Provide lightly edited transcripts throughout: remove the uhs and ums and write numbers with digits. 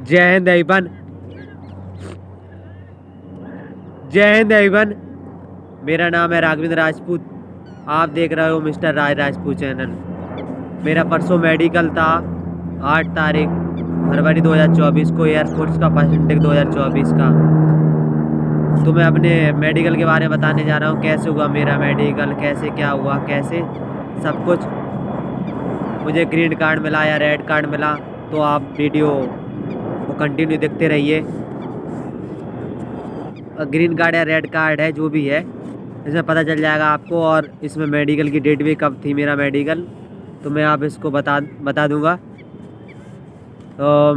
जय हिंद एवन। जय हिंद एवन। मेरा नाम है राघवेंद्र राजपूत। आप देख रहे हो मिस्टर राज राजपूत चैनल। मेरा परसों मेडिकल था 8 तारीख फरवरी 2024 को, एयरफोर्स का फर्स्ट इंटेक 2024 का। तो मैं अपने मेडिकल के बारे में बताने जा रहा हूँ, कैसे हुआ मेरा मेडिकल, कैसे क्या हुआ, कैसे सब कुछ। मुझे ग्रीन कार्ड मिला या रेड कार्ड मिला, तो आप वीडियो को कंटिन्यू देखते रहिए। ग्रीन कार्ड या रेड कार्ड है जो भी है, इसमें पता चल जाएगा आपको। और इसमें मेडिकल की डेट भी कब थी मेरा मेडिकल, तो मैं आप इसको बता दूंगा। तो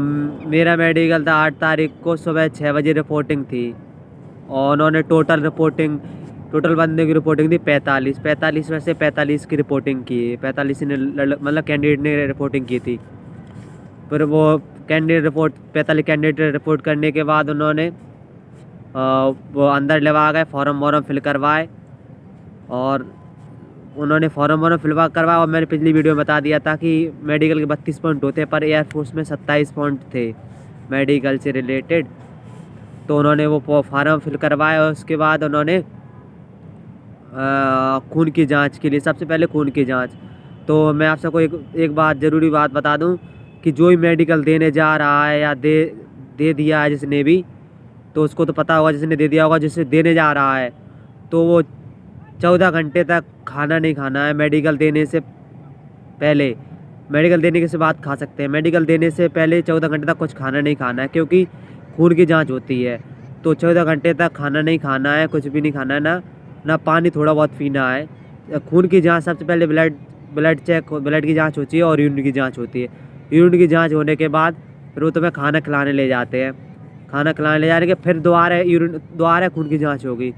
मेरा मेडिकल था 8 तारीख को सुबह 6 बजे रिपोर्टिंग थी। और उन्होंने टोटल बंदे की रिपोर्टिंग थी 45 में से 45 की रिपोर्टिंग की। 45 ने मतलब कैंडिडेट ने रिपोर्टिंग की थी। फिर वो 45 कैंडिडेट रिपोर्ट करने के बाद उन्होंने वो अंदर लेवा गए, फॉर्म वॉर्म फिल करवाए। और उन्होंने फॉर्म वॉर्म फिल करवाया। और मैंने पिछली वीडियो में बता दिया था कि मेडिकल के 32 पॉइंट होते हैं, पर एयरफोर्स में 27 पॉइंट थे मेडिकल से रिलेटेड। तो उन्होंने वो फार्म फिल करवाया। और उसके बाद उन्होंने खून की जांच के लिए, सबसे पहले खून की जांच। तो मैं आप सबको एक बात ज़रूरी बात बता दूं कि जो भी मेडिकल देने जा रहा है या दे दिया है जिसने भी, तो उसको तो पता होगा, जिसने दे दिया होगा, जिससे देने जा रहा है, तो वो 14 घंटे तक खाना नहीं खाना है। मेडिकल देने से पहले, मेडिकल देने के बाद खा सकते हैं, मेडिकल देने से पहले 14 घंटे तक कुछ खाना नहीं खाना है, क्योंकि खून की जांच होती है। तो 14 घंटे तक खाना नहीं खाना है, कुछ भी नहीं खाना है, ना पानी थोड़ा बहुत पीना है। खून की जांच सबसे पहले ब्लड की जांच होती है और यूरिन की जांच होती है। यूरिन की जांच होने के बाद फिर वो तुम्हें खाना खिलाने ले जाते हैं। खाना खिलाने ले जाने के फिर दोबारा खून की जांच होगी।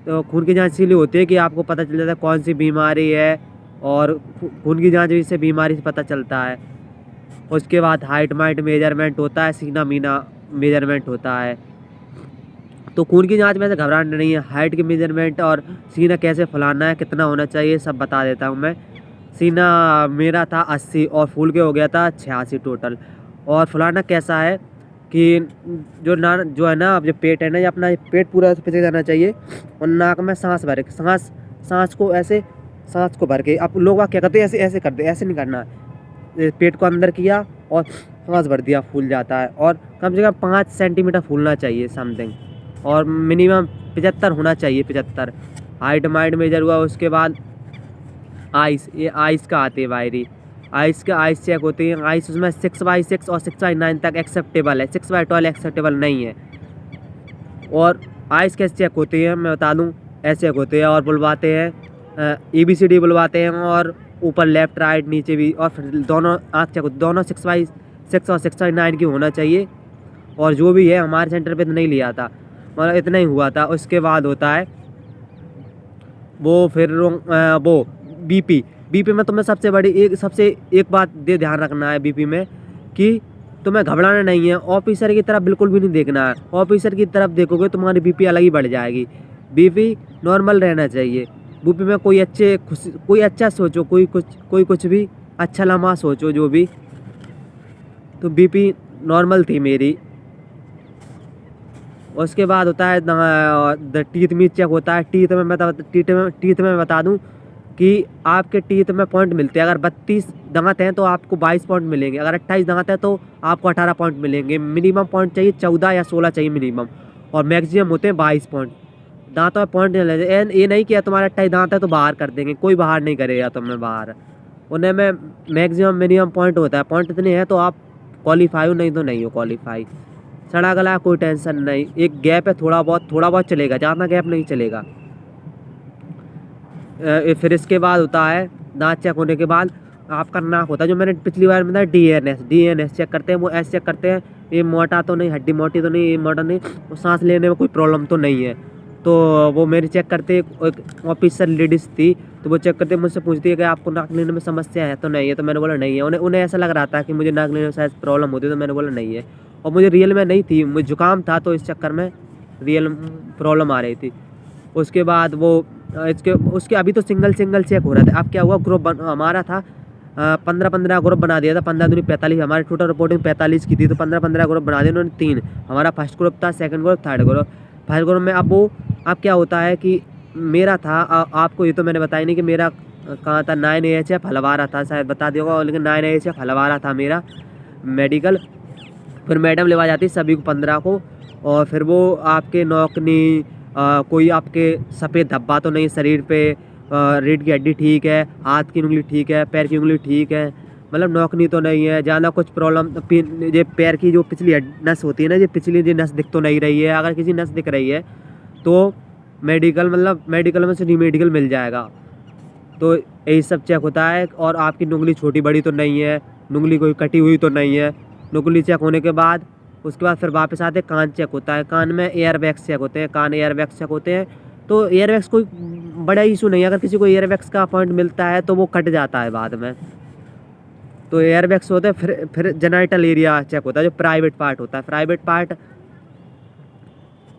तो खून की जांच इसीलिए होती है कि आपको पता चल जाता है कौन सी बीमारी है, और खून की जांच से बीमारी से पता चलता है। उसके बाद हाइट माइट मेजरमेंट होता है, सीना मीना मेजरमेंट होता है। तो खून की जांच में से घबराना नहीं है। हाइट की मेजरमेंट और सीना कैसे फुलाना है, कितना होना चाहिए, सब बता देता हूँ मैं। सीना मेरा था 80 और फूल के हो गया था 86 टोटल। और फुलाना कैसा है कि जो है ना, अब जो पेट है ना, ये अपना पेट पूरा पिछले जाना चाहिए। और नाक में सांस भर के, सांस को भर के। अब लोग क्या करते हैं, ऐसे करते हैं, ऐसे नहीं करना है। पेट को अंदर किया और सांस भर दिया, फूल जाता है। और कम से कम 5 सेंटीमीटर फूलना चाहिए समथिंग। और मिनिमम 75 होना चाहिए, 75। हाइट माइट मेजर हुआ। उसके बाद आइस, ये आइस का आते हैं वायरी, आइस चेक होती है। आइस उसमें 6/6 और 6/9 तक एक्सेप्टेबल है, 6/12 एक्सेप्टेबल नहीं है। और आइस कैसे चेक होती है मैं बता दूं, ऐसे चेक होते हैं। और बुलवाते हैं ABCD बुलवाते हैं, और ऊपर लेफ्ट राइट नीचे भी। और फिर दोनों आँख चेक होती, दोनों 6/6 और 6/9 की होना चाहिए। और जो भी है, हमारे सेंटर पे तो नहीं लिया था, मतलब इतना ही हुआ था। उसके बाद होता है वो फिर वो बीपी में तुम्हें सबसे एक बात ध्यान रखना है बीपी में, कि तुम्हें घबराना नहीं है। ऑफिसर की तरफ बिल्कुल भी नहीं देखना है। ऑफिसर की तरफ देखोगे तुम्हारी बीपी अलग ही बढ़ जाएगी। बीपी नॉर्मल रहना चाहिए। बीपी में कोई अच्छा सोचो, कोई कुछ भी अच्छा लम्हा सोचो जो भी। तो बीपी नॉर्मल थी मेरी। उसके बाद होता है टीथ में चेक होता है। टीथ में बता दूं कि आपके टीथ में पॉइंट मिलते हैं। अगर 32 दांत हैं तो आपको 22 पॉइंट मिलेंगे। अगर 28 दांत हैं तो आपको 18 पॉइंट मिलेंगे। मिनिमम पॉइंट चाहिए 14 या 16 चाहिए मिनिमम, और मैक्सिमम होते हैं 22 पॉइंट। दांतों में पॉइंट नहीं लेते। ये नहीं किया तुम्हारा 28 दांत है तो बाहर कर देंगे, कोई बाहर नहीं करेगा तुम्हें बाहर। उन्हें में मैक्सिमम मिनिमम पॉइंट होता है। पॉइंट इतने हैं तो आप क्वालिफाई हो, नहीं तो नहीं हो क्वालिफाई। सड़ा गला कोई टेंशन नहीं। एक गैप है, थोड़ा बहुत चलेगा, ज़्यादा गैप नहीं चलेगा। फिर इसके बाद होता है दांत चेक होने के बाद आपका नाक होता है, जो मैंने पिछली बार में बताया DNS चेक करते हैं। वो ऐसे चेक करते हैं ये मोटा तो नहीं, हड्डी मोटी तो नहीं, ये मोटा नहीं, वो सांस लेने में कोई प्रॉब्लम तो नहीं है। तो वो मेरी चेक करते, एक ऑफिसर लेडीज़ थी, तो वो चेक करते मुझसे पूछती है कि आपको नाक लेने में समस्या है तो नहीं है। तो मैंने बोला नहीं है। उन्हें ऐसा लग रहा था कि मुझे नाक लेने में शायद प्रॉब्लम होती है, तो मैंने बोला नहीं है। और मुझे रियल में नहीं थी, मुझे जुकाम था, तो इस चक्कर में रियल प्रॉब्लम आ रही थी। उसके बाद वो उसके अभी तो सिंगल चेक हो रहा था। अब क्या हुआ, ग्रुप हमारा था 15-15 ग्रुप बना दिया था, 15 दूनी 45, हमारी टोटल रिपोर्टिंग 45 की थी, तो 15-15 ग्रुप बना दिए उन्होंने 3। हमारा फर्स्ट ग्रुप था, second group, third group. First group में अब क्या होता है कि मेरा था, आपको ये तो मैंने बताया नहीं कि मेरा कहाँ था, 9AHF हलवारा था, शायद बता दिया होगा, लेकिन 9AHF हलवारा था मेरा मेडिकल। फिर मैडम लेवा जाती सभी को 15 को, और फिर वो आपके नौकनी कोई आपके सफ़ेद धब्बा तो नहीं शरीर पे, रीढ़ की हड्डी ठीक है, हाथ की उंगली ठीक है, पैर की उंगली ठीक है, मतलब नौकनी तो नहीं है, ज़्यादा कुछ प्रॉब्लम। ये पैर की जो पिछली नस होती है ना, ये पिछली जो नस दिख तो नहीं रही है, अगर किसी नस दिख रही है तो मेडिकल मतलब मेडिकल में से रीमेडिकल मिल जाएगा। तो यही सब चेक होता है। और आपकी उंगली छोटी बड़ी तो नहीं है, उंगली कोई कटी हुई तो नहीं है। उंगली चेक होने के बाद उसके बाद फिर वापस आते कान चेक होता है, कान में एयर वैक्स चेक होते हैं, कान एयर वैक्स चेक होते हैं। तो एयर वैक्स कोई बड़ा इशू नहीं है, अगर किसी को एयर वैक्स का पॉइंट मिलता है तो वो कट जाता है बाद में। तो एयर वैक्स होते हैं। फिर जेनाइटल एरिया चेक होता है, जो प्राइवेट पार्ट होता है।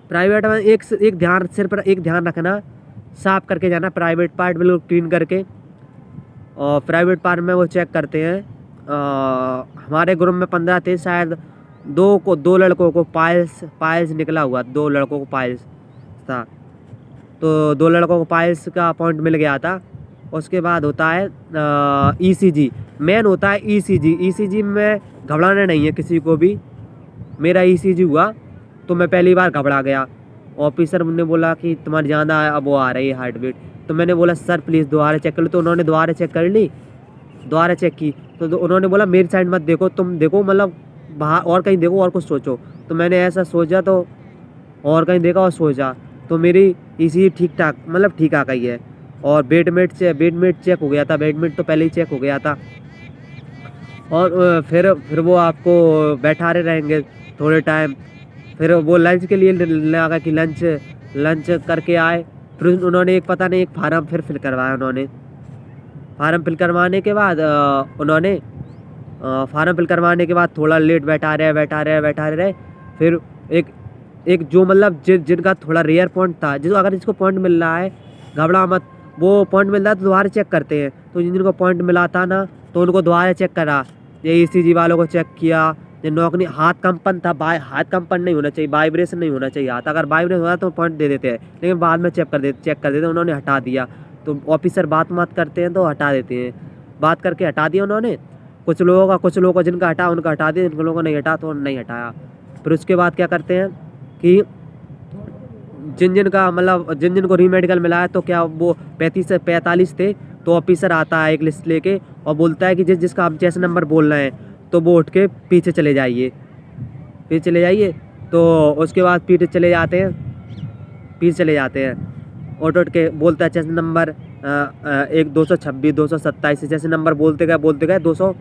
प्राइवेट में एक ध्यान, सिर्फ एक ध्यान रखना, साफ करके जाना प्राइवेट पार्ट, बिल्कुल क्लीन करके। और प्राइवेट पार्ट में वो चेक करते हैं। हमारे ग्रुप में 15 थे, शायद 2 लड़कों को पाइल्स निकला हुआ, 2 लड़कों को पाइल्स था, तो 2 लड़कों को पाइल्स का पॉइंट मिल गया था। उसके बाद होता है ECG, मेन होता है ECG में घबराना नहीं है किसी को भी। मेरा ECG हुआ तो मैं पहली बार घबरा गया। ऑफिसर ने बोला कि तुम्हारी ज़्यादा अब वो आ रही है हार्ट बीट, तो मैंने बोला सर प्लीज़ दोबारा चेक कर लो। तो उन्होंने दोबारा चेक कर ली, दोबारा चेक की, तो उन्होंने बोला मेरी साइड मत देखो, तुम देखो मतलब बाहर और कहीं देखो और कुछ सोचो। तो मैंने ऐसा सोचा, तो और कहीं देखा और सोचा, तो मेरी ECG ठीक ठाक मतलब ठीक आ गई है। और बेडमेट चेक हो गया था, बेडमेट तो पहले ही चेक हो गया था। और फिर वो आपको बैठा रहे रहेंगे थोड़े टाइम। फिर वो लंच के लिए लगा कि लंच करके आए। फिर उन्होंने एक पता नहीं एक फार्म फिर फिल करवाया। उन्होंने फार्म फिल करवाने के बाद फार्म फिल करवाने के बाद थोड़ा लेट बैठा रहे। फिर एक जो मतलब जिनका थोड़ा रेयर पॉइंट था, अगर जिसको पॉइंट मिल रहा है घबरा मत, वो पॉइंट मिल रहा है तो दोबारा चेक करते हैं। तो जिनको पॉइंट मिला था ना, तो उनको दोबारा चेक करा। ये ECG वालों को चेक किया। जो नौकरी हाथ कंपन था, हाथ कंपन नहीं होना चाहिए, वाइब्रेशन नहीं होना चाहिए हाथ, अगर वाइब्रेशन होता तो पॉइंट दे देते हैं, लेकिन बाद में चेक कर देते। उन्होंने हटा दिया। तो ऑफिसर बात करते हैं तो हटा देते हैं, बात करके हटा दिया उन्होंने। कुछ लोगों का जिनका हटा उनका हटा दिया, जिन लोगों को नहीं हटा तो नहीं हटाया। फिर उसके बाद क्या करते हैं कि जिन को रीमेडिकल मिला है, तो क्या वो 35 से 45 थे, तो ऑफिसर आता है एक लिस्ट लेके और बोलता है कि जिसका आप जैसे नंबर बोल रहे हैं तो वो उठ के पीछे चले जाइए। तो उसके बाद पीछे चले जाते हैं। उठ के बोलता है जैसे नंबर 226 227 जैसे नंबर बोलते गए 200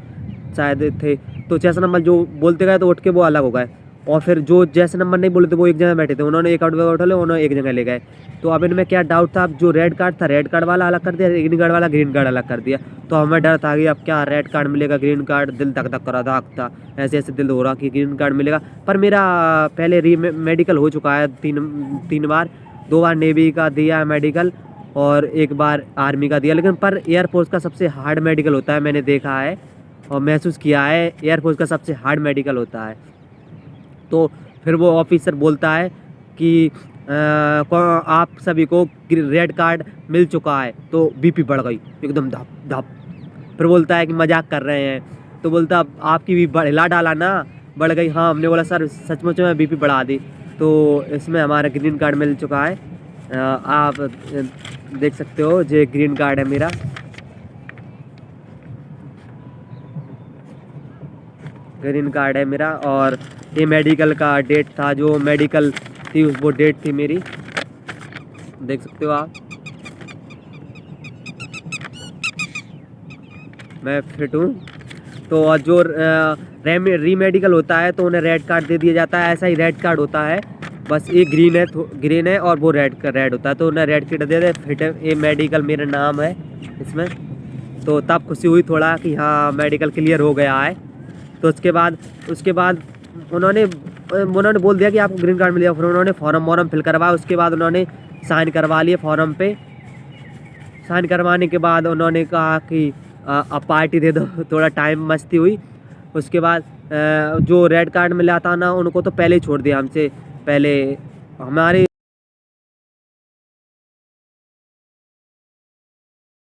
शायद थे, तो जैसे नंबर जो बोलते गए तो उठ के वो अलग हो गए। और फिर जो जैसे नंबर नहीं बोले थे वो एक जगह बैठे थे, उन्होंने एक आउट उठा ले, उन्होंने एक जगह ले गए। तो अब इनमें क्या डाउट था, अब जो रेड कार्ड था रेड कार्ड वाला अलग कर दिया, ग्रीन कार्ड वाला ग्रीन कार्ड अलग कर दिया। तो हमें डर था कि अब क्या रेड कार्ड मिलेगा, ग्रीन कार्ड, दिल धक धक कर रहा था, ऐसे दिल हो रहा कि ग्रीन कार्ड मिलेगा। पर मेरा पहले मेडिकल हो चुका है 3 बार, 2 बार नेवी का दिया है मेडिकल और 1 बार आर्मी का दिया। लेकिन पर एयरफोर्स का सबसे हार्ड मेडिकल होता है, मैंने देखा है और महसूस किया है, एयरफोर्स का सबसे हार्ड मेडिकल होता है। तो फिर वो ऑफिसर बोलता है कि आप सभी को रेड कार्ड मिल चुका है। तो BP बढ़ गई एकदम धप धप। फिर बोलता है कि मजाक कर रहे हैं, तो बोलता आपकी भी हिला डाला ना, बढ़ गई। हाँ, हमने बोला सर सचमुच में BP बढ़ा दी। तो इसमें हमारा ग्रीन कार्ड मिल चुका है, आप देख सकते हो, ये ग्रीन कार्ड है मेरा। ग्रीन कार्ड है मेरा। और ये मेडिकल का डेट था, जो मेडिकल थी वो डेट थी मेरी, देख सकते हो आप। मैं फिट हूँ। तो जो रीमेडिकल होता है तो उन्हें रेड कार्ड दे दिया जाता है, ऐसा ही रेड कार्ड होता है, बस ये ग्रीन है और वो रेड होता है, तो उन्हें रेड कार्ड दे दे। फिट है, ये मेडिकल मेरा नाम है इसमें। तो तब खुशी हुई थोड़ा कि हाँ मेडिकल क्लियर हो गया है। तो उसके बाद उन्होंने बोल दिया कि आपको ग्रीन कार्ड मिल गया। फिर उन्होंने फॉर्म फिल करवाया, उसके बाद उन्होंने साइन करवा लिए फॉर्म पे। साइन करवाने के बाद उन्होंने कहा कि अब पार्टी दे दो। थोड़ा टाइम मस्ती हुई। उसके बाद जो रेड कार्ड मिला था ना, उनको तो पहले ही छोड़ दिया हमसे। पहले हमारे